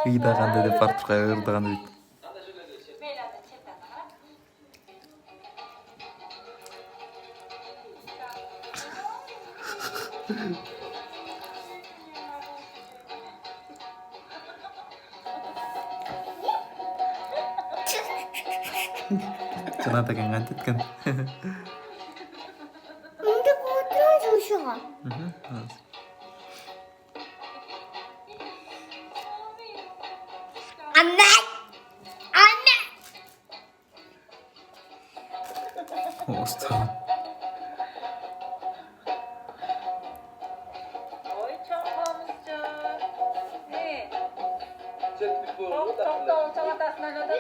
Ыйдаганда деп артыкка ырдаганда дейт. Жанат экен кантип эткен? Мындай отурабыз ошого. Анна. Оста. Ой, чоңгомузчу. Tok tok tok çantasından ödedi.